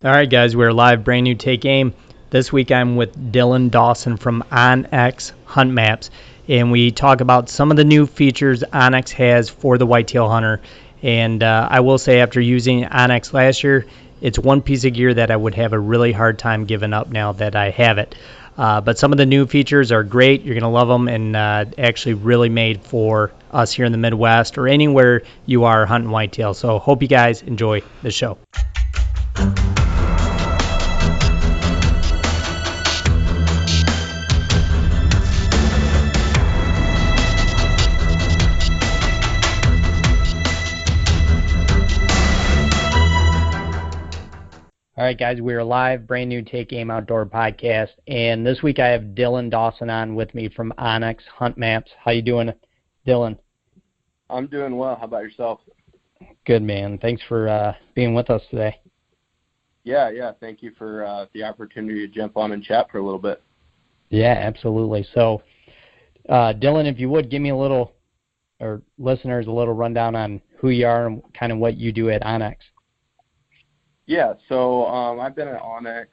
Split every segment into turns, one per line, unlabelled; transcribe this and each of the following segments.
All right, guys, we're live, brand new Take Aim. This week I'm with Dylan Dawson from OnXHunt Maps, and we talk about some of the new features OnX has for the whitetail hunter. And I will say, after using OnX last year, it's one piece of gear that I would have a really hard time giving up now that I have it. But some of the new features are great. You're going to love them, and actually really made for us here in the Midwest or anywhere you are hunting whitetail. So hope you guys enjoy the show. All right, guys, we are live, brand new Take Aim Outdoor podcast, and this week I have Dylan Dawson on with me from OnXHunt Maps. How you doing, Dylan?
I'm doing well. How about yourself?
Good, man. Thanks for being with us today.
Yeah. Thank you for the opportunity to jump on and chat for a little bit.
Yeah, absolutely. So, Dylan, if you would, give me a little, or listeners, a little rundown on who you are and kind of what you do at OnX.
Yeah, so I've been at OnX.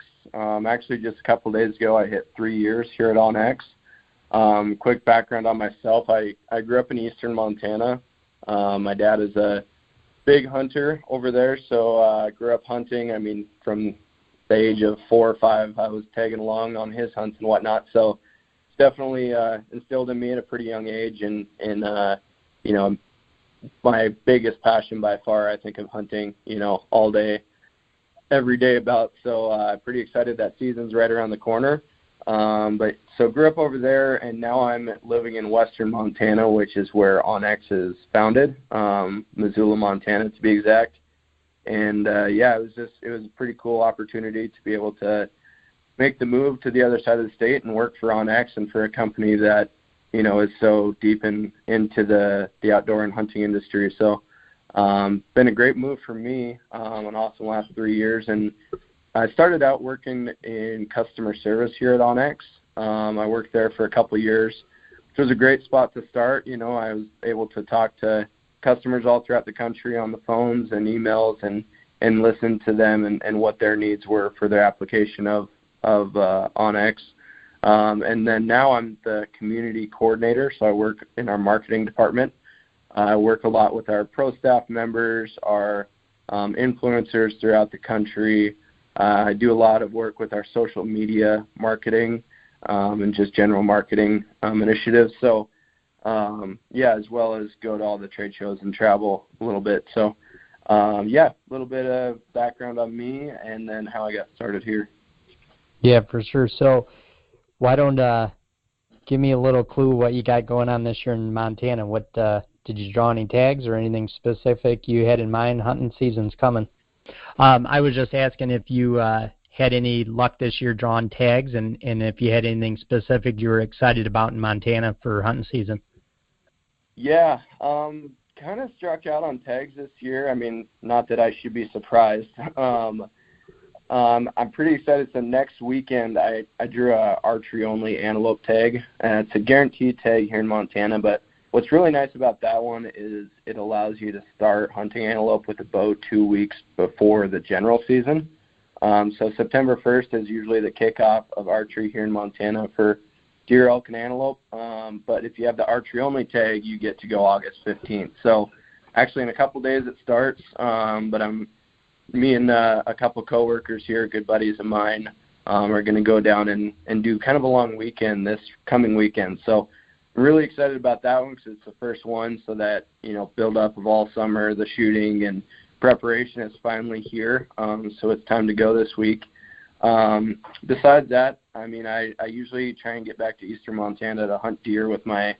Actually, just a couple of days ago, I hit 3 years here at OnX. Quick background on myself. I grew up in eastern Montana. My dad is a big hunter over there, so I grew up hunting. I mean, from the age of 4 or 5, I was tagging along on his hunts and whatnot. So it's definitely instilled in me at a pretty young age. And you know, my biggest passion by far, I think, of hunting, all day, every day about. So pretty excited that season's right around the corner. But so grew up over there, and now I'm living in western Montana, which is where OnX is founded, Missoula, Montana to be exact. And it was a pretty cool opportunity to be able to make the move to the other side of the state and work for OnX and for a company that is so deep into the outdoor and hunting industry. So been a great move for me, an awesome last 3 years. And I started out working in customer service here at OnX. I worked there for a couple of years, which was a great spot to start. I was able to talk to customers all throughout the country on the phones and emails and listen to them and what their needs were for their application of OnX. And then now I'm the community coordinator, so I work in our marketing department. I work a lot with our pro staff members, our influencers throughout the country. I do a lot of work with our social media marketing and just general marketing initiatives. So, as well as go to all the trade shows and travel a little bit. So, a little bit of background on me and then how I got started here.
Yeah, for sure. So why don't give me a little clue what you got going on this year in Montana? What did you draw any tags or anything specific you had in mind? Hunting season's coming. I was just asking if you had any luck this year drawing tags and if you had anything specific you were excited about in Montana for hunting season.
Yeah, kind of struck out on tags this year. I mean, not that I should be surprised. I'm pretty excited. So next weekend I drew a archery-only antelope tag. It's a guaranteed tag here in Montana, but what's really nice about that one is it allows you to start hunting antelope with a bow 2 weeks before the general season. So September 1st is usually the kickoff of archery here in Montana for deer, elk, and antelope. But if you have the archery-only tag, you get to go August 15th. So actually in a couple days it starts, but me and a couple coworkers here, good buddies of mine, are going to go down and do kind of a long weekend this coming weekend. So I'm really excited about that one because it's the first one, so that, build up of all summer, the shooting and preparation is finally here. So it's time to go this week. Besides that, I mean, I usually try and get back to eastern Montana to hunt deer with my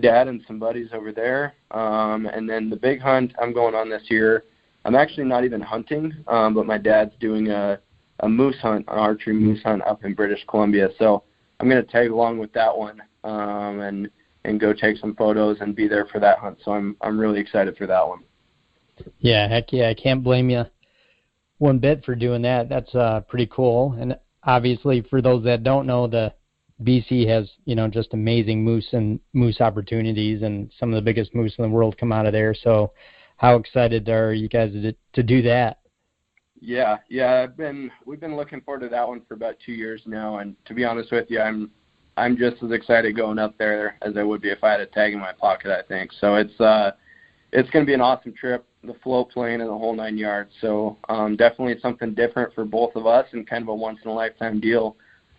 dad and some buddies over there. And then the big hunt I'm going on this year, I'm actually not even hunting, but my dad's doing a moose hunt, an archery moose hunt up in British Columbia. So I'm going to tag along with that one and go take some photos and be there for that hunt. So I'm really excited for that one.
Yeah, heck yeah. I can't blame you one bit for doing that. That's pretty cool. And obviously for those that don't know, the BC has, just amazing moose opportunities, and some of the biggest moose in the world come out of there. So how excited are you guys to do that?
Yeah. We've been looking forward to that one for about 2 years now, and to be honest with you, I'm just as excited going up there as I would be if I had a tag in my pocket, I think. So it's going to be an awesome trip, the float plane and the whole 9 yards. So definitely something different for both of us and kind of a once-in-a-lifetime deal,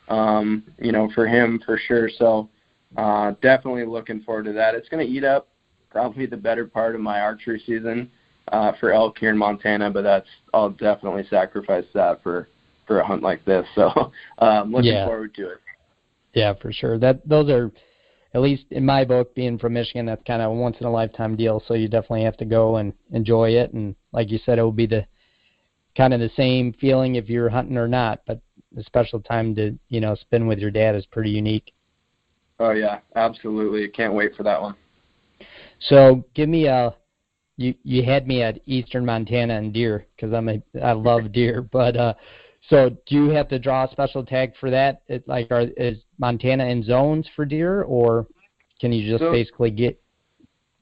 for him for sure. So definitely looking forward to that. It's going to eat up probably the better part of my archery season for elk here in Montana, but I'll definitely sacrifice that for a hunt like this. So looking forward to it.
Yeah, for sure. Those are, at least in my book, being from Michigan, that's kind of a once-in-a-lifetime deal, so you definitely have to go and enjoy it. And like you said, it will be the kind of the same feeling if you're hunting or not, but the special time to, spend with your dad is pretty unique.
Oh, yeah, absolutely. Can't wait for that one.
So give me you had me at Eastern Montana and deer, because I love deer, but so do you have to draw a special tag for that? Is Montana in zones for deer, or can you just basically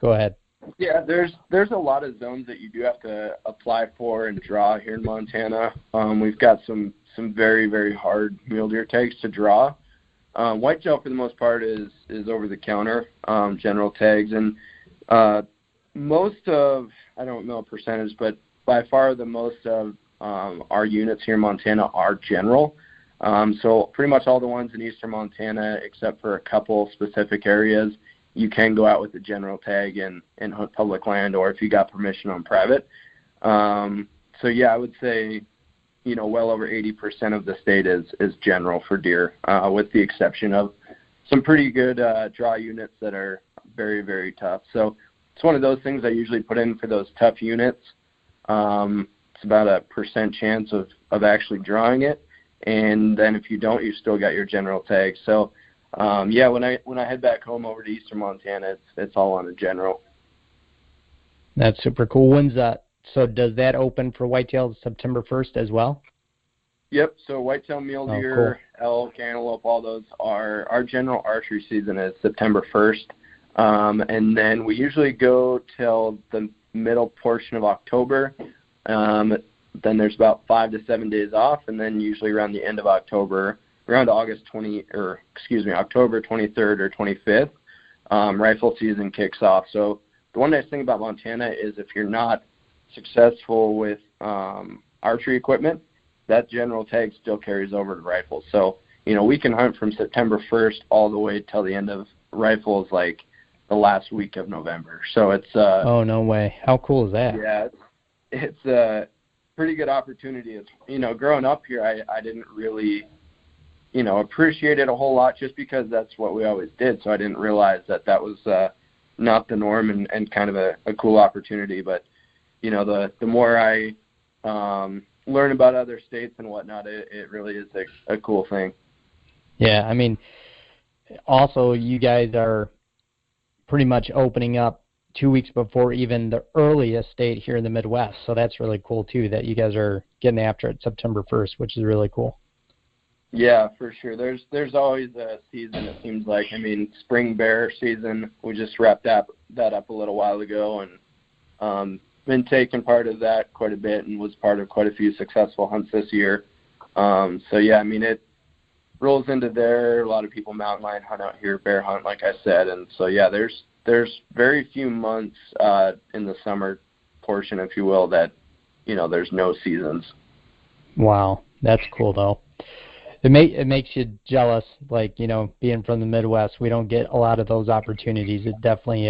go ahead?
Yeah, there's a lot of zones that you do have to apply for and draw here in Montana. We've got some very, very hard mule deer tags to draw. Whitetail for the most part is over the counter general tags, and most of, I don't know a percentage, but by far the most of our units here in Montana are general. So pretty much all the ones in Eastern Montana, except for a couple specific areas, you can go out with a general tag and hunt public land, or if you got permission on private. So yeah, I would say, well over 80% of the state is general for deer, with the exception of some pretty good draw units that are very, very tough. So it's one of those things I usually put in for those tough units. It's about a % chance of actually drawing it. And then if you don't, you still got your general tag. So, yeah, when I head back home over to Eastern Montana, it's all on a general.
That's super cool. When's that? So does that open for whitetail September 1st as well?
Yep. So whitetail, mule deer, elk, antelope, all those are our general archery season is September 1st. And then we usually go till the middle portion of October. Then there's about 5 to 7 days off, and then usually around the end of October, around October 23rd or 25th, rifle season kicks off. So the one nice thing about Montana is if you're not successful with archery equipment, that general tag still carries over to rifles. So, we can hunt from September 1st all the way till the end of rifles, like the last week of November. So it's
oh, no way. How cool is that?
Yeah, it's a pretty good opportunity. It's, growing up here, I didn't really, appreciate it a whole lot just because that's what we always did. So I didn't realize that was not the norm and kind of a cool opportunity. But, the more I learn about other states and whatnot, it really is a cool thing.
Yeah, I mean, also you guys are pretty much opening up 2 weeks before even the earliest state here in the Midwest. So that's really cool, too, that you guys are getting after it September 1st, which is really cool.
Yeah, for sure. There's always a season, it seems like. I mean, spring bear season, we just wrapped that up a little while ago, and been taking part of that quite a bit and was part of quite a few successful hunts this year. So, yeah, I mean, it rolls into there. A lot of people mountain lion hunt out here, bear hunt, like I said. And so, yeah, there's very few months in the summer portion, if you will, that, there's no seasons. Wow.
That's cool, though. It makes you jealous, like, being from the Midwest. We don't get a lot of those opportunities. It definitely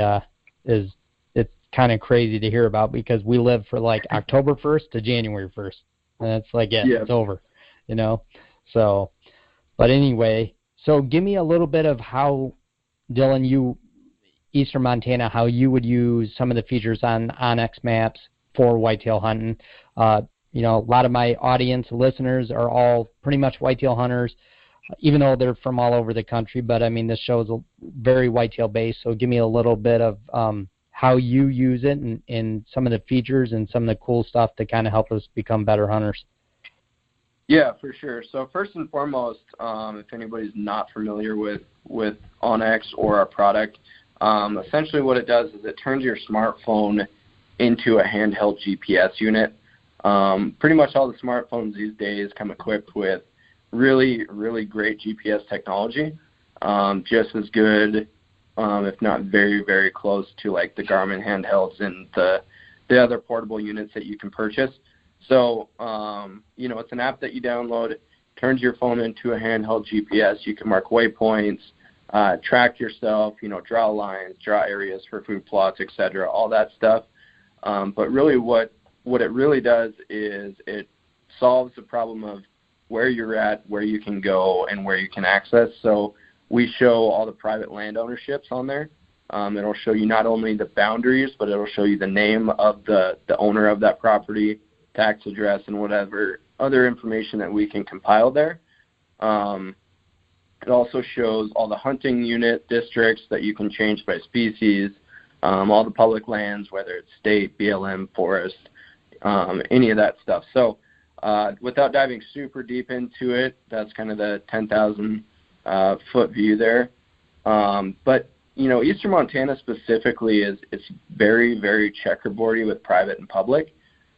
is. It's kind of crazy to hear about because we live for, like, October 1st to January 1st. And it's like, it's over, So, but anyway, so give me a little bit of how, Dylan, Eastern Montana, how you would use some of the features on OnX maps for whitetail hunting. A lot of my audience listeners are all pretty much whitetail hunters, even though they're from all over the country. But, I mean, this show is very whitetail-based, so give me a little bit of how you use it and some of the features and some of the cool stuff to kind of help us become better hunters.
Yeah, for sure. So first and foremost, if anybody's not familiar with OnX or our product, essentially what it does is it turns your smartphone into a handheld GPS unit. Pretty much all the smartphones these days come equipped with really, really great GPS technology, just as good, if not very, very close to like the Garmin handhelds and the other portable units that you can purchase. So, it's an app that you download. It turns your phone into a handheld GPS. You can mark waypoints, track yourself, draw lines, draw areas for food plots, etc., all that stuff. But really what it really does is it solves the problem of where you're at, where you can go, and where you can access. So we show all the private land ownerships on there. It'll show you not only the boundaries, but it'll show you the name of the owner of that property, tax address, and whatever other information that we can compile there. It also shows all the hunting unit districts that you can change by species, all the public lands, whether it's state, BLM, forest, any of that stuff. So without diving super deep into it, that's kind of the 10,000 foot view there. But Eastern Montana specifically it's very, very checkerboardy with private and public.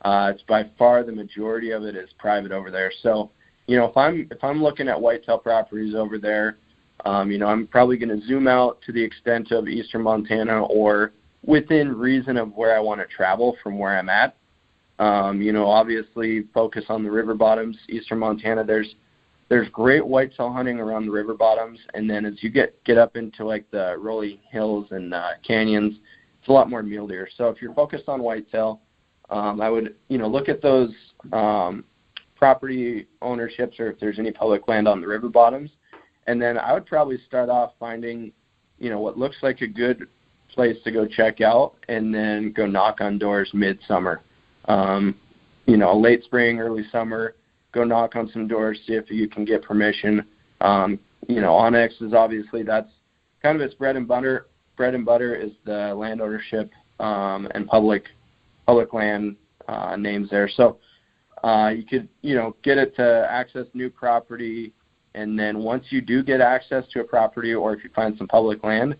It's by far the majority of it is private over there. So, if I'm looking at whitetail properties over there, I'm probably going to zoom out to the extent of Eastern Montana or within reason of where I want to travel from where I'm at. Obviously focus on the river bottoms. Eastern Montana, there's great whitetail hunting around the river bottoms, and then as you get up into like the rolling hills and canyons, it's a lot more mule deer. So if you're focused on whitetail, I would look at those property ownerships, or if there's any public land on the river bottoms, and then I would probably start off finding what looks like a good place to go check out, and then go knock on doors midsummer, late spring, early summer. Go knock on some doors, see if you can get permission. OnX is obviously, that's kind of its bread and butter. Bread and butter is the land ownership and public land names there. So you could get it to access new property, and then once you do get access to a property, or if you find some public land,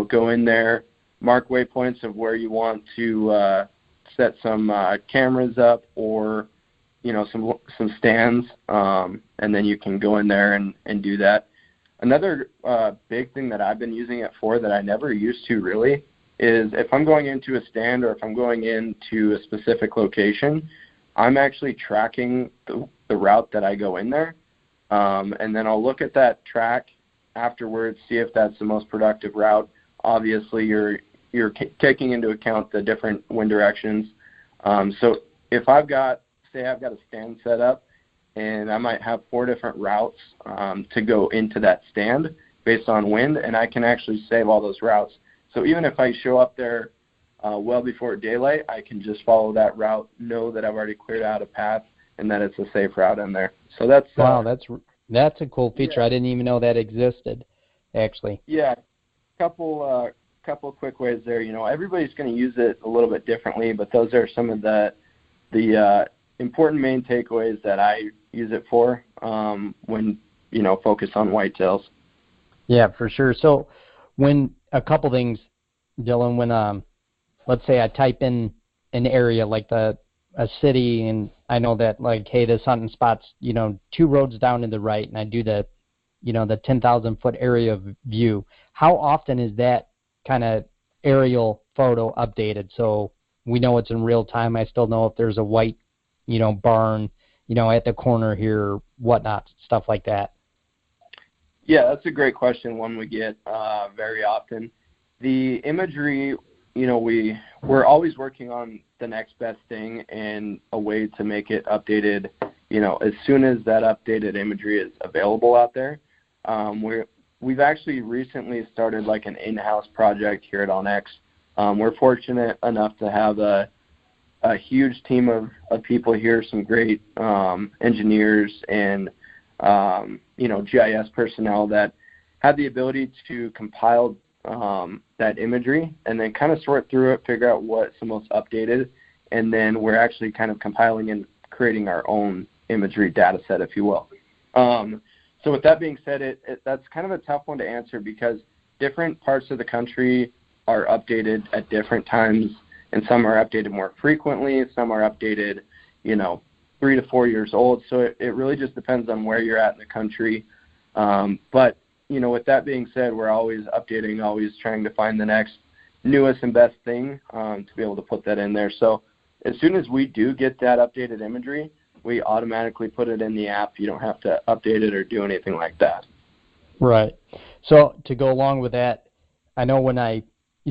go in there, mark waypoints of where you want to set some cameras up, or some stands, and then you can go in there and do that. Another big thing that I've been using it for that I never used to really is if I'm going into a stand or if I'm going into a specific location, I'm actually tracking the route that I go in there, and then I'll look at that track afterwards, see if that's the most productive route. Obviously, you're taking into account the different wind directions. So if I've got a stand set up, and I might have 4 different routes to go into that stand based on wind, and I can actually save all those routes. So even if I show up there well before daylight, I can just follow that route, know that I've already cleared out a path, and that it's a safe route in there. So that's
wow, that's a cool feature. Yeah. I didn't even know that existed, actually.
Yeah, couple quick ways there. Everybody's going to use it a little bit differently, but those are some of the important main takeaways that I use it for when focus on whitetails.
Yeah, for sure. So when a couple things, Dylan, when let's say I type in an area like a city, and I know that like, hey, this hunting spot's 2 roads down to the right, and I do the 10,000 foot area view. How often is that kind of aerial photo updated so we know it's in real time? I still know if there's a white barn at the corner here, whatnot, stuff like that.
Yeah, that's a great question, one we get very often. The imagery, we're always working on the next best thing and a way to make it updated as soon as that updated imagery is available out there. We've actually recently started like an in-house project here at OnX. We're fortunate enough to have a huge team of people here, some great engineers and GIS personnel that have the ability to compile that imagery and then kind of sort through it, figure out what's the most updated, and then we're actually kind of compiling and creating our own imagery data set, if you will. So with that being said, that's kind of a tough one to answer because different parts of the country are updated at different times, and some are updated more frequently, some are updated 3 to 4 years old. So it really just depends on where you're at in the country. But, with that being said, we're always updating, always trying to find the next newest and best thing to be able to put that in there. So as soon as we do get that updated imagery, we automatically put it in the app. You don't have to update it or do anything like that.
Right. So to go along with that, I know when I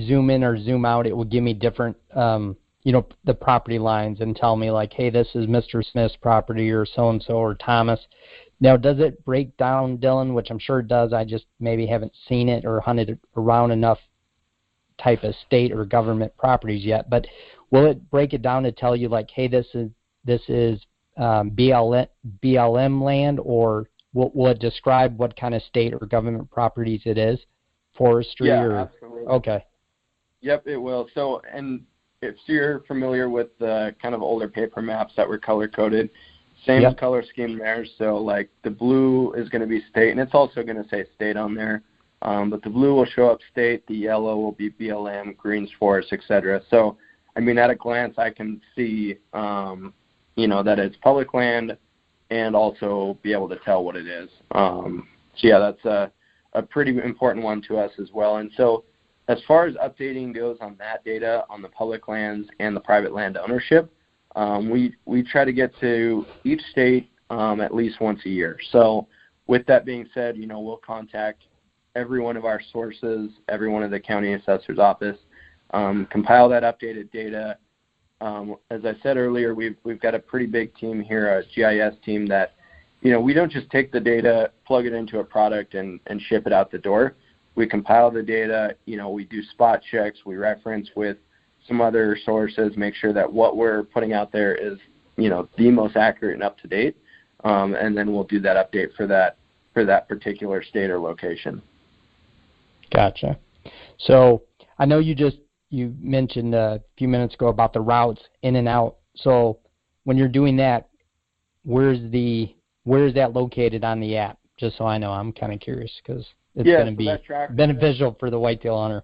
zoom in or zoom out, it will give me different, the property lines and tell me like, hey, this is Mr. Smith's property or so-and-so or Thomas. Now, does it break down, Dylan, which I'm sure it does. I just maybe haven't seen it or hunted around enough type of state or government properties yet. But will it break it down to tell you like, hey, this is BLM land, or will it describe what kind of state or government properties it is? Forestry?
Yeah, absolutely.
Okay.
Yep, it will. So, and if you're familiar with the kind of older paper maps that were color-coded, same color scheme there. So, like, the blue is going to be state, and it's also going to say state on there. But the blue will show up state, the yellow will be BLM, green's forest, etc. So, I mean, at a glance, I can see, that it's public land and also be able to tell what it is. So, yeah, that's a pretty important one to us as well. And so as far as updating goes on that data on the public lands and the private land ownership, we try to get to each state at least once a year. So with that being said, we'll contact every one of our sources, every one of the county assessor's office, compile that updated data. As I said earlier, we've got a pretty big team here, a GIS team that, we don't just take the data, plug it into a product and ship it out the door. We compile the data, we do spot checks, we reference with some other sources, make sure that what we're putting out there is, the most accurate and up to date. And then we'll do that update for that particular state or location.
Gotcha. So I know you mentioned a few minutes ago about the routes in and out. So when you're doing that, where is that located on the app? Just so I know, I'm kind of curious because it's going to be beneficial for the whitetail hunter.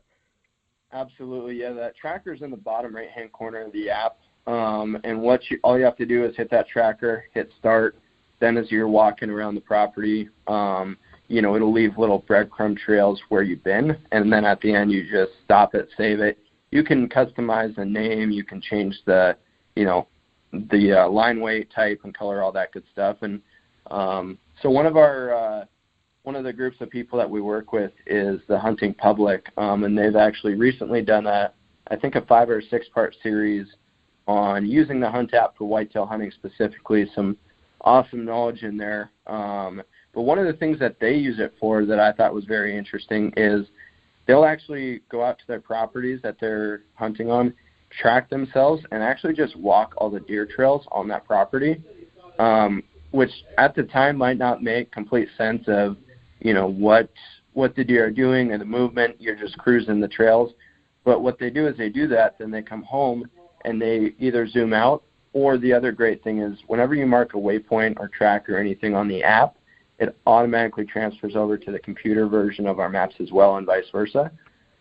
Absolutely, yeah. That tracker's in the bottom right-hand corner of the app, and all you have to do is hit that tracker, hit start. Then as you're walking around the property, it'll leave little breadcrumb trails where you've been, and then at the end you just stop it, save it. You can customize the name, you can change the line weight, type, and color, all that good stuff. And so one of the groups of people that we work with is the Hunting Public, and they've actually recently done I think a 5 or 6 part series on using the Hunt app for whitetail hunting specifically. Some awesome knowledge in there. But one of the things that they use it for that I thought was very interesting is they'll actually go out to their properties that they're hunting on, track themselves, and actually just walk all the deer trails on that property, which at the time might not make complete sense of, what the deer are doing and the movement. You're just cruising the trails. But what they do is they do that, then they come home and they either zoom out, or the other great thing is whenever you mark a waypoint or track or anything on the app, it automatically transfers over to the computer version of our maps as well, and vice versa.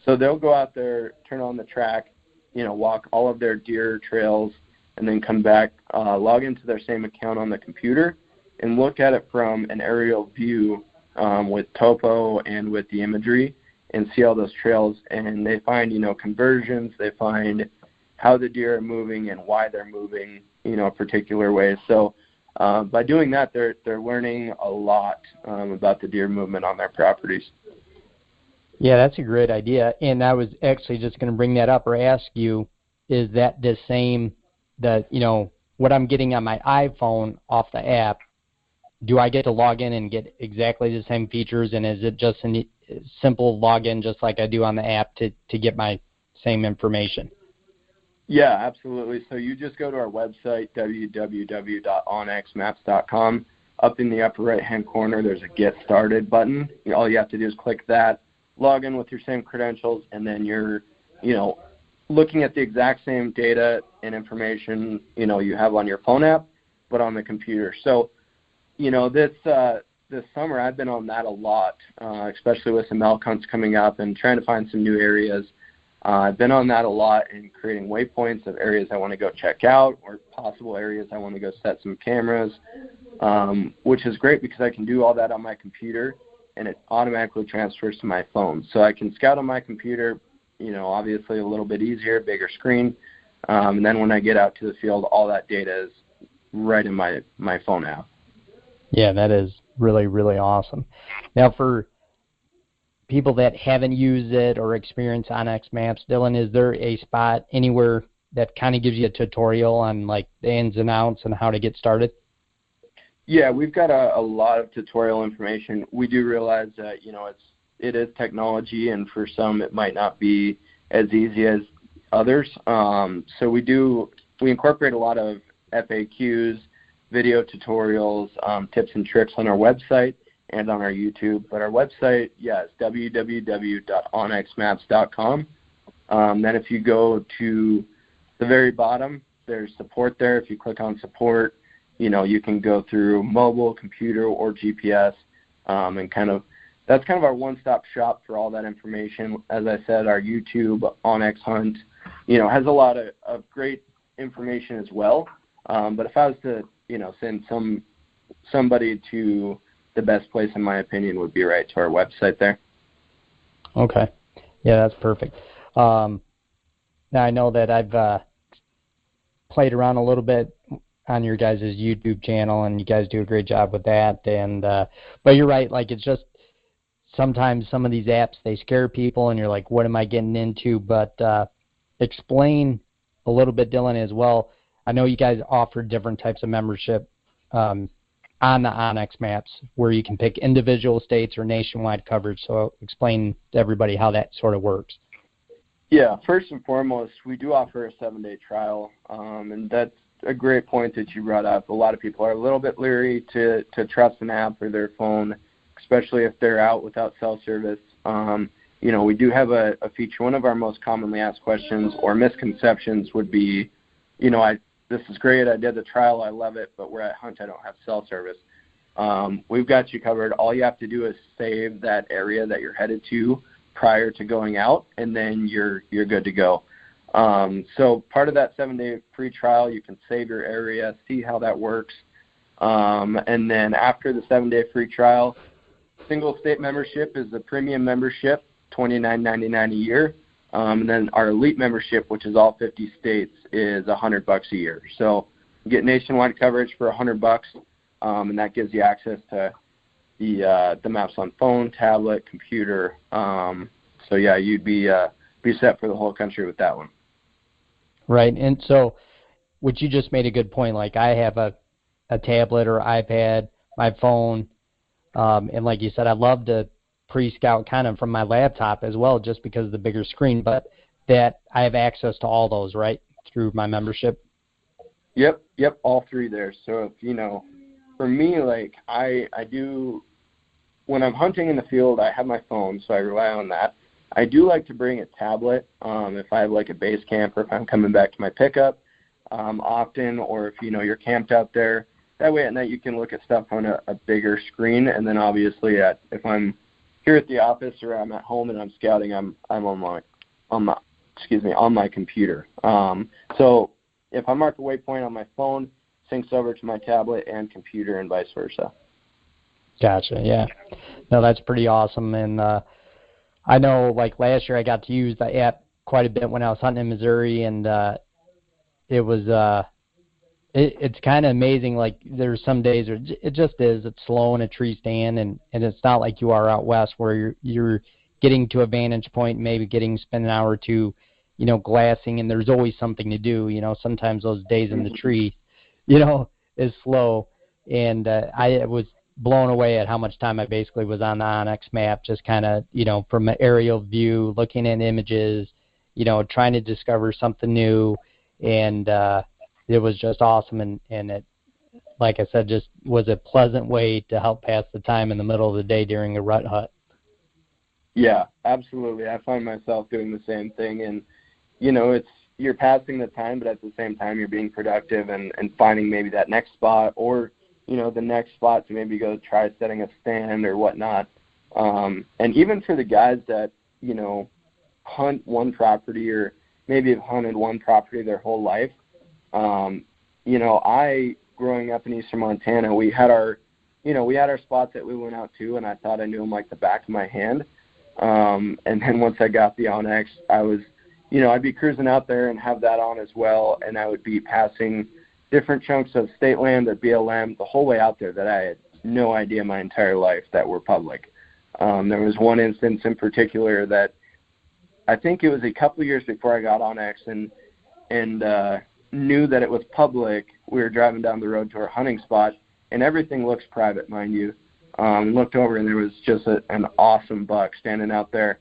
So they'll go out there, turn on the track, walk all of their deer trails, and then come back, log into their same account on the computer, and look at it from an aerial view with topo and with the imagery, and see all those trails. And they find, conversions, they find how the deer are moving and why they're moving, a particular way. So by doing that, they're learning a lot about the deer movement on their properties.
Yeah, that's a great idea. And I was actually just going to bring that up or ask you, is that the same that, what I'm getting on my iPhone off the app, do I get to log in and get exactly the same features? And is it just a simple login just like I do on the app to get my same information?
Yeah, absolutely. So you just go to our website, www.onxmaps.com. Up in the upper right-hand corner, there's a Get Started button. All you have to do is click that, log in with your same credentials, and then you're, looking at the exact same data and information, you have on your phone app, but on the computer. So, this summer I've been on that a lot, especially with some elk hunts coming up and trying to find some new areas. I've been on that a lot in creating waypoints of areas I want to go check out or possible areas I want to go set some cameras, which is great because I can do all that on my computer and it automatically transfers to my phone. So I can scout on my computer, obviously a little bit easier, bigger screen. And then when I get out to the field, all that data is right in my phone app.
Yeah, that is really, really awesome. Now, for people that haven't used it or experienced OnX Maps, Dylan, is there a spot anywhere that kind of gives you a tutorial on like the ins and outs and how to get started?
Yeah, we've got a lot of tutorial information. We do realize that, it is technology, and for some it might not be as easy as others. So we incorporate a lot of FAQs, video tutorials, tips and tricks on our website and on our YouTube. But our website, is www.onxmaps.com. Then if you go to the very bottom, there's support there. If you click on support, you can go through mobile, computer, or GPS, and that's kind of our one-stop shop for all that information. As I said, our YouTube, OnXHunt, has a lot of great information as well. But if I was to, send somebody to the best place, in my opinion, would be right to our website there.
Okay. Yeah, that's perfect. Now I know that I've played around a little bit on your guys' YouTube channel, and you guys do a great job with that. And but you're right, like it's just sometimes some of these apps, they scare people, and you're like, what am I getting into? But explain a little bit, Dylan, as well. I know you guys offer different types of membership on the OnX Maps where you can pick individual states or nationwide coverage. So explain to everybody how that sort of works.
Yeah, first and foremost, we do offer a 7-day trial, and that's a great point that you brought up. A lot of people are a little bit leery to trust an app or their phone, especially if they're out without cell service. We do have a feature. One of our most commonly asked questions or misconceptions would be, this is great, I did the trial, I love it, but where I hunt, I don't have cell service. We've got you covered. All you have to do is save that area that you're headed to prior to going out, and then you're good to go. So part of that 7-day free trial, you can save your area, see how that works. And then after the 7-day free trial, single state membership is the premium membership, $29.99 a year. And then our elite membership, which is all 50 states, is $100 a year. So you get nationwide coverage for $100, and that gives you access to the maps on phone, tablet, computer. So yeah, you'd be set for the whole country with that one.
Right, and so which you just made a good point. Like I have a tablet or iPad, my phone, and like you said, I love to pre-scout kind of from my laptop as well, just because of the bigger screen. But that I have access to all those, right, through my membership.
Yep, all three there. So if for me, like I do, when I'm hunting in the field, I have my phone, so I rely on that. I do like to bring a tablet if I have like a base camp or if I'm coming back to my pickup often, or if you're camped out there. That way at night you can look at stuff on a bigger screen, and then obviously if I'm here at the office or I'm at home and I'm scouting, I'm on my computer. So if I mark a waypoint on my phone, syncs over to my tablet and computer, and vice versa.
Gotcha. Yeah. No, that's pretty awesome. And I know, like last year, I got to use the app quite a bit when I was hunting in Missouri, and it was it's kind of amazing. Like there's some days where it just is. It's slow in a tree stand, and it's not like you are out west where you're getting to a vantage point, maybe spend an hour or two, glassing, and there's always something to do. Sometimes those days in the tree, is slow, and I was blown away at how much time I basically was on the OnX map, just kind of, from an aerial view, looking at images, trying to discover something new, and it was just awesome, and it, like I said, just was a pleasant way to help pass the time in the middle of the day during a rut hunt.
Yeah, absolutely. I find myself doing the same thing, and you're passing the time, but at the same time you're being productive and finding maybe that next spot, or the next spot to maybe go try setting a stand or whatnot. And even for the guys that hunt one property or maybe have hunted one property their whole life. Growing up in eastern Montana, we had our spots that we went out to, and I thought I knew them like the back of my hand. And then once I got the OnX, I was, I'd be cruising out there and have that on as well, and I would be passing different chunks of state land or BLM the whole way out there that I had no idea my entire life that were public. There was one instance in particular that I think it was a couple of years before I got OnX and knew that it was public. We were driving down the road to our hunting spot, and everything looks private, mind you. Looked over, and there was just an awesome buck standing out there,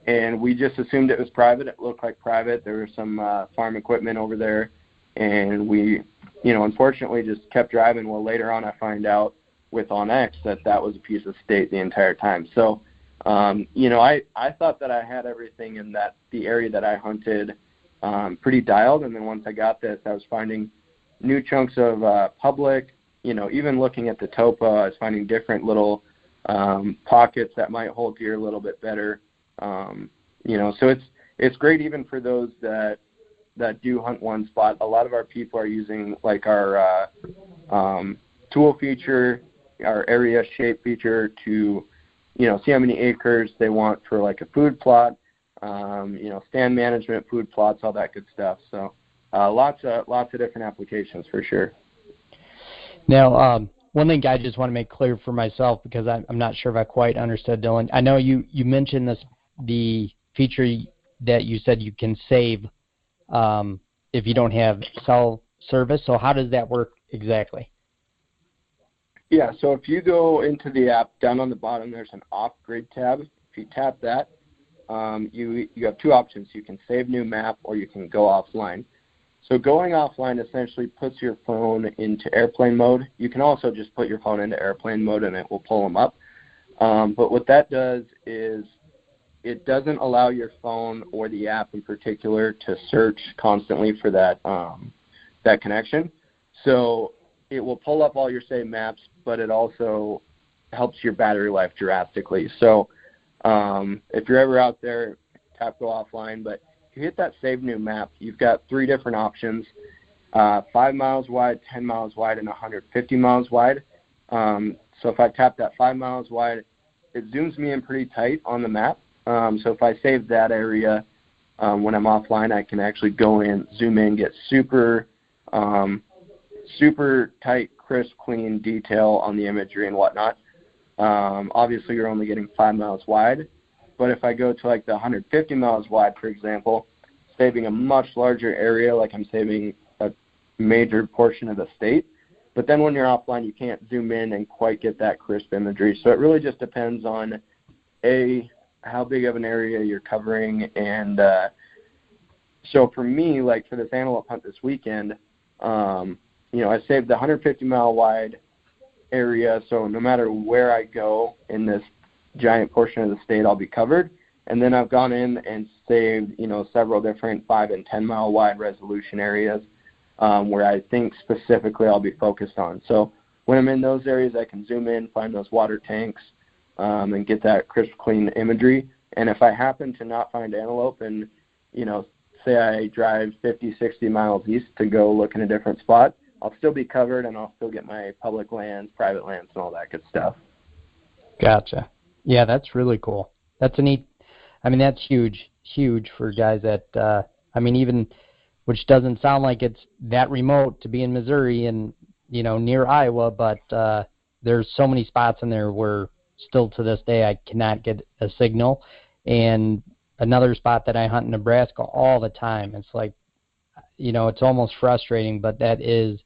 and we just assumed it was private. It looked like private. There was some farm equipment over there, and we, unfortunately just kept driving. Well, later on I find out with OnX that was a piece of state the entire time. So, I thought that I had everything in the area that I hunted pretty dialed, and then once I got this, I was finding new chunks of public, even looking at the topo, I was finding different little pockets that might hold deer a little bit better. So it's great even for those that do hunt one spot. A lot of our people are using like our tool feature, our area shape feature to, see how many acres they want for like a food plot, stand management, food plots, all that good stuff. So lots of different applications for sure.
Now, one thing I just want to make clear for myself, because I'm not sure if I quite understood, Dylan. I know you mentioned the feature that you said you can save if you don't have cell service. So how does that work exactly?
Yeah, so if you go into the app, down on the bottom there's an off-grid tab. If you tap that, you have two options. You can save new map or you can go offline. So going offline essentially puts your phone into airplane mode. You can also just put your phone into airplane mode and it will pull them up. But what that does is it doesn't allow your phone or the app in particular to search constantly for that connection. So it will pull up all your saved maps, but it also helps your battery life drastically. So if you're ever out there, tap go offline, but if you hit that save new map, you've got three different options, 5 miles wide, 10 miles wide, and 150 miles wide. So if I tap that 5 miles wide, it zooms me in pretty tight on the map. So if I save that area, when I'm offline, I can actually go in, zoom in, get super tight, crisp, clean detail on the imagery and whatnot. Obviously, you're only getting 5 miles wide. But if I go to like the 150 miles wide, for example, saving a much larger area, like I'm saving a major portion of the state. But then when you're offline, you can't zoom in and quite get that crisp imagery. So it really just depends on, how big of an area you're covering. And so for me, like for this antelope hunt this weekend, I saved the 150 mile wide area. So no matter where I go in this giant portion of the state, I'll be covered. And then I've gone in and saved, several different 5 and 10 mile wide resolution areas where I think specifically I'll be focused on. So when I'm in those areas, I can zoom in, find those water tanks, and get that crisp, clean imagery. And if I happen to not find antelope and, say I drive 50, 60 miles east to go look in a different spot, I'll still be covered and I'll still get my public lands, private lands, and all that good stuff.
Gotcha. Yeah, that's really cool. That's that's huge for guys that, even, which doesn't sound like it's that remote to be in Missouri and, near Iowa, but there's so many spots in there where still to this day I cannot get a signal. And another spot that I hunt in Nebraska all the time, it's like, it's almost frustrating, but that is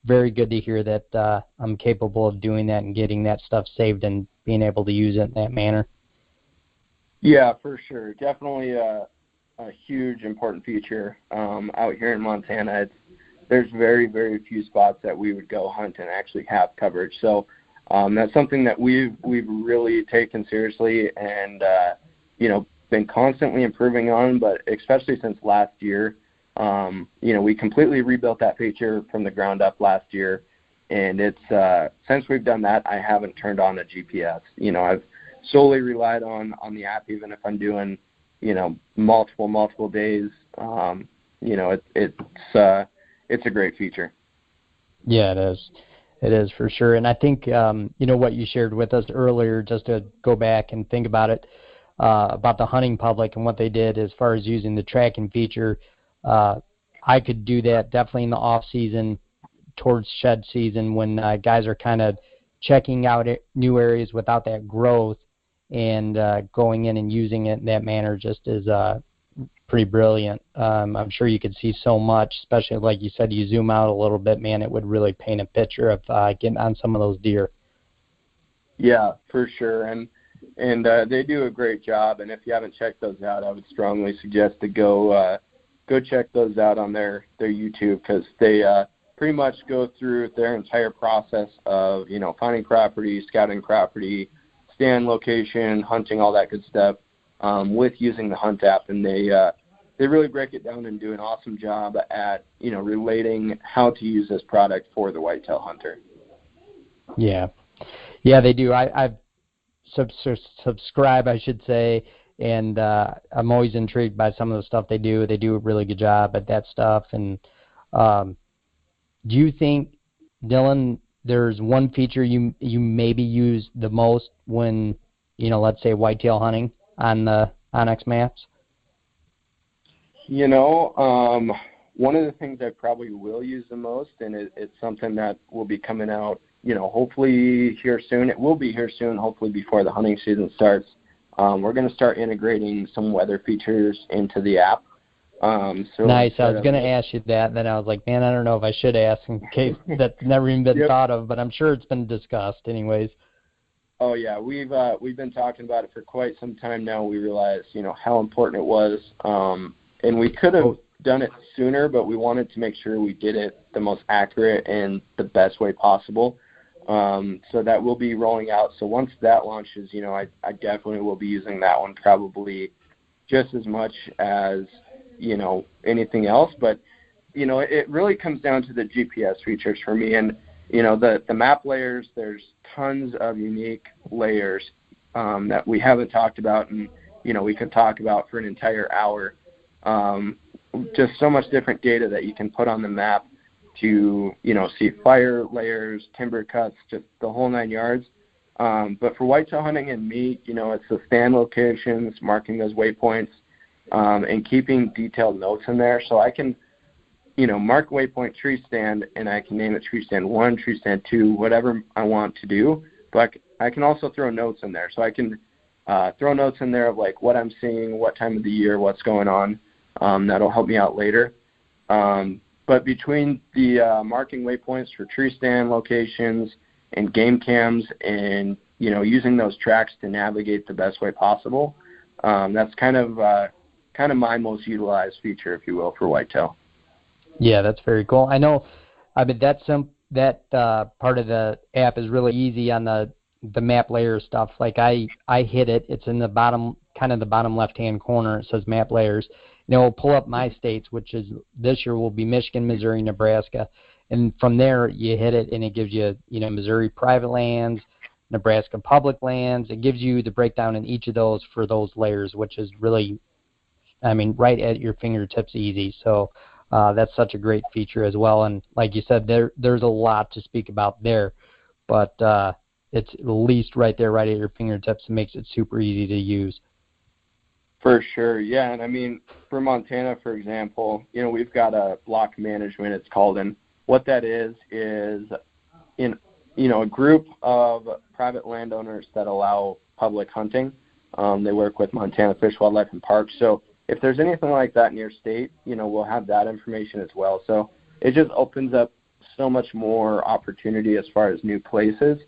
very good to hear that I'm capable of doing that and getting that stuff saved and being able to use it in that manner.
Yeah, for sure. Definitely a huge, important feature out here in Montana. There's very, very few spots that we would go hunt and actually have coverage. So that's something that we've really taken seriously and, been constantly improving on, but especially since last year. We completely rebuilt that feature from the ground up last year. And it's since we've done that, I haven't turned on a GPS. I've solely relied on the app, even if I'm doing, multiple days. It's a great feature.
Yeah, it is. It is for sure. And I think, what you shared with us earlier, just to go back and think about it, about the hunting public and what they did as far as using the tracking feature. I could do that definitely in the off season, towards shed season, when guys are kind of checking out new areas without that growth, and going in and using it in that manner just is pretty brilliant. I'm sure you could see so much, especially like you said, you zoom out a little bit, man, it would really paint a picture of getting on some of those deer.
Yeah, for sure. And they do a great job. And if you haven't checked those out, I would strongly suggest to go check those out on their YouTube, because they pretty much go through their entire process of, finding property, scouting property, stand location, hunting, all that good stuff, with using the Hunt app. And they really break it down and do an awesome job at, relating how to use this product for the whitetail hunter.
Yeah. Yeah, they do. I've subscribed, I should say, and I'm always intrigued by some of the stuff they do. They do a really good job at that stuff. And do you think, Dylan, there's one feature you maybe use the most when, let's say whitetail hunting on the OnX maps?
One of the things I probably will use the most, and it's something that will be coming out, hopefully here soon. It will be here soon, hopefully before the hunting season starts. We're going to start integrating some weather features into the app.
Nice. I was going to ask you that, and then I was like, man, I don't know if I should ask in case that's never even been thought of, but I'm sure it's been discussed anyways.
Oh, yeah. We've been talking about it for quite some time now. We realized, how important it was. And we could have done it sooner, but we wanted to make sure we did it the most accurate and the best way possible. So that will be rolling out. So once that launches, I definitely will be using that one probably just as much as, anything else. But, it really comes down to the GPS features for me. And, the map layers, there's tons of unique layers that we haven't talked about, and, we could talk about for an entire hour. Just so much different data that you can put on the map to, see fire layers, timber cuts, just the whole 9 yards. But for whitetail hunting and meat, it's the stand locations, marking those waypoints, and keeping detailed notes in there. So I can, mark waypoint tree stand, and I can name it tree stand 1, tree stand 2, whatever I want to do. But I can also throw notes in there. So I can throw notes in there of like what I'm seeing, what time of the year, what's going on. That'll help me out later. But between the marking waypoints for tree stand locations and game cams, and using those tracks to navigate the best way possible, that's kind of my most utilized feature, if you will, for whitetail.
Yeah, that's very cool. I know. I mean, that part of the app is really easy on the map layer stuff. Like I hit it. It's in the bottom left-hand corner. It says map layers. And it will pull up my states, which is this year will be Michigan, Missouri, Nebraska. And from there, you hit it, and it gives you, Missouri private lands, Nebraska public lands. It gives you the breakdown in each of those for those layers, which is really, right at your fingertips easy. So that's such a great feature as well. And like you said, there's a lot to speak about there, but it's at least right there, right at your fingertips. It makes it super easy to use.
For sure, yeah. And for Montana, for example, we've got a block management, it's called, and what that is in a group of private landowners that allow public hunting. They work with Montana Fish, Wildlife, and Parks. So if there's anything like that in your state, we'll have that information as well. So it just opens up so much more opportunity as far as new places.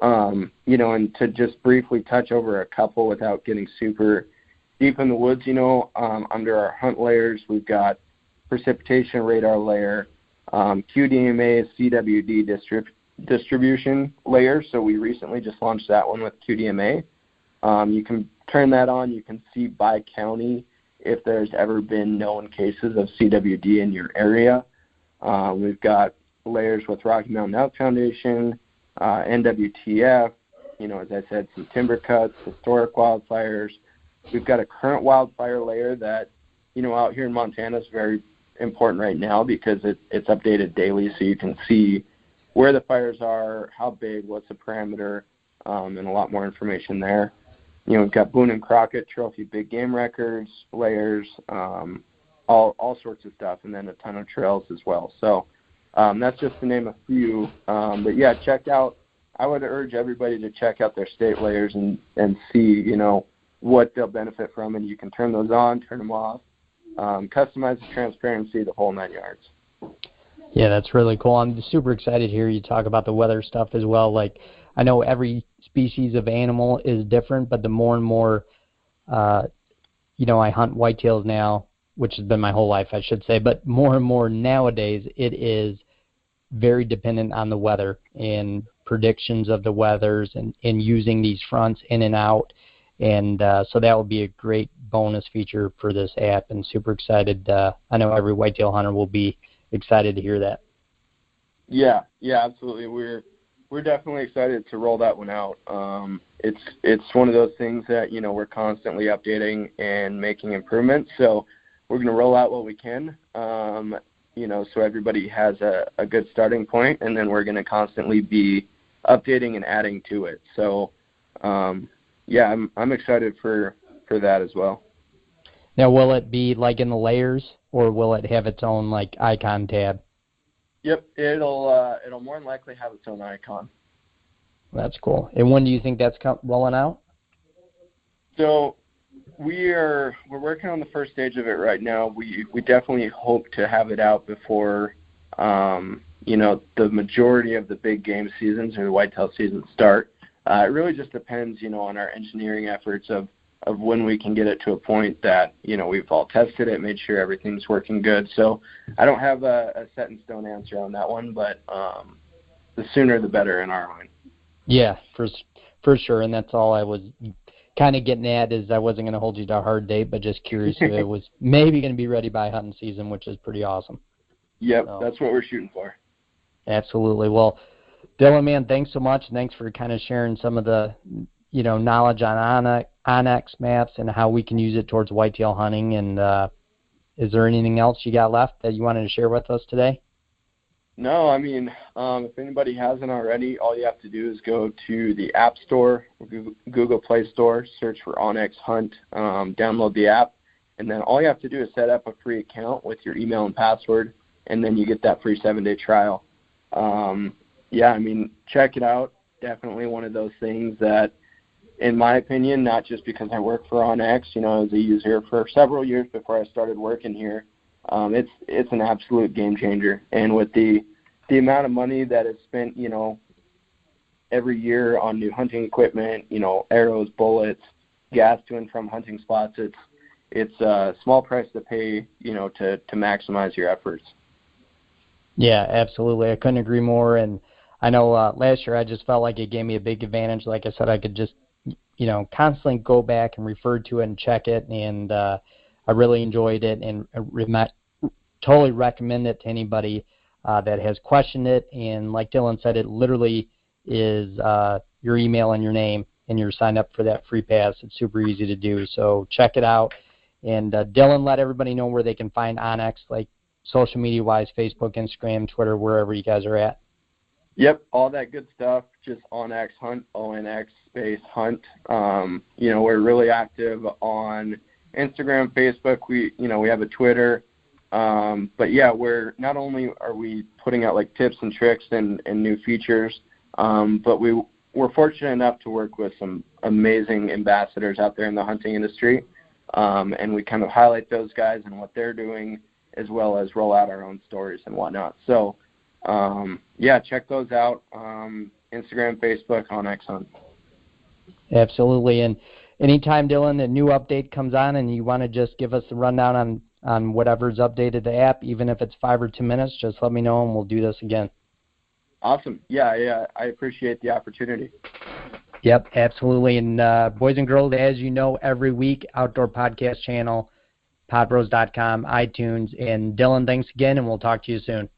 And to just briefly touch over a couple without getting super deep in the woods, under our hunt layers, we've got precipitation radar layer, QDMA, CWD distribution layer. So we recently just launched that one with QDMA. You can turn that on. You can see by county if there's ever been known cases of CWD in your area. We've got layers with Rocky Mountain Elk Foundation, NWTF, as I said, some timber cuts, historic wildfires, We've got a current wildfire layer that, out here in Montana is very important right now because it's updated daily, so you can see where the fires are, how big, what's the parameter, and a lot more information there. We've got Boone and Crockett Trophy big game records, layers, all sorts of stuff, and then a ton of trails as well. So that's just to name a few. But yeah, I would urge everybody to check out their state layers and see, what they'll benefit from, and you can turn those on, turn them off, customize the transparency, the whole 9 yards.
Yeah, that's really cool. I'm super excited to hear you talk about the weather stuff as well. Like, I know every species of animal is different, but the more and more, I hunt whitetails now, which has been my whole life, I should say, but more and more nowadays, it is very dependent on the weather and predictions of the weathers and using these fronts in and out. And so that will be a great bonus feature for this app, and super excited. I know every whitetail hunter will be excited to hear that.
Yeah, absolutely. We're definitely excited to roll that one out. It's one of those things that, we're constantly updating and making improvements. So we're going to roll out what we can, so everybody has a good starting point, and then we're going to constantly be updating and adding to it. So, I'm excited for that as well.
Now, will it be like in the layers, or will it have its own like icon tab?
Yep, it'll more than likely have its own icon.
That's cool. And when do you think that's rolling out?
So we're working on the first stage of it right now. We definitely hope to have it out before the majority of the big game seasons or the whitetail seasons start. It really just depends, on our engineering efforts of when we can get it to a point that, we've all tested it, made sure everything's working good. So I don't have a set in stone answer on that one, but the sooner the better in our mind.
Yeah, for sure. And that's all I was kind of getting at, is I wasn't going to hold you to a hard date, but just curious if it was maybe going to be ready by hunting season, which is pretty awesome.
Yep, so that's what we're shooting for.
Absolutely. Well, Dylan, man, thanks so much. Thanks for kind of sharing some of the, knowledge on OnX maps and how we can use it towards whitetail hunting. And is there anything else you got left that you wanted to share with us today?
No, if anybody hasn't already, all you have to do is go to the App Store, Google Play Store, search for OnXHunt, download the app, and then all you have to do is set up a free account with your email and password, and then you get that free 7-day trial. Check it out. Definitely one of those things that, in my opinion, not just because I work for OnX, as a user for several years before I started working here, it's an absolute game changer. And with the amount of money that is spent, every year on new hunting equipment, arrows, bullets, gas to and from hunting spots, it's a small price to pay, to maximize your efforts.
Yeah, absolutely. I couldn't agree more. And I know last year I just felt like it gave me a big advantage. Like I said, I could just, constantly go back and refer to it and check it. And I really enjoyed it and totally recommend it to anybody that has questioned it. And like Dylan said, it literally is your email and your name, and you're signed up for that free pass. It's super easy to do. So check it out. And Dylan, let everybody know where they can find OnX, like social media-wise, Facebook, Instagram, Twitter, wherever you guys are at.
Yep, all that good stuff. Just OnXHunt, ONX space hunt. We're really active on Instagram, Facebook. We have a Twitter. But yeah, we're not only are we putting out like tips and tricks and new features, but we're fortunate enough to work with some amazing ambassadors out there in the hunting industry, and we kind of highlight those guys and what they're doing, as well as roll out our own stories and whatnot. So check those out. Instagram, Facebook, OnXHunt.
Absolutely. And anytime, Dylan, a new update comes on and you want to just give us a rundown on whatever's updated the app, even if it's 5 or 2 minutes, just let me know and we'll do this again.
Awesome. Yeah, I appreciate the opportunity.
Yep, absolutely. And boys and girls, as you know, every week, Outdoor Podcast Channel, podbros.com, iTunes. And Dylan, thanks again, and we'll talk to you soon.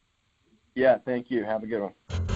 Yeah, thank you. Have a good one.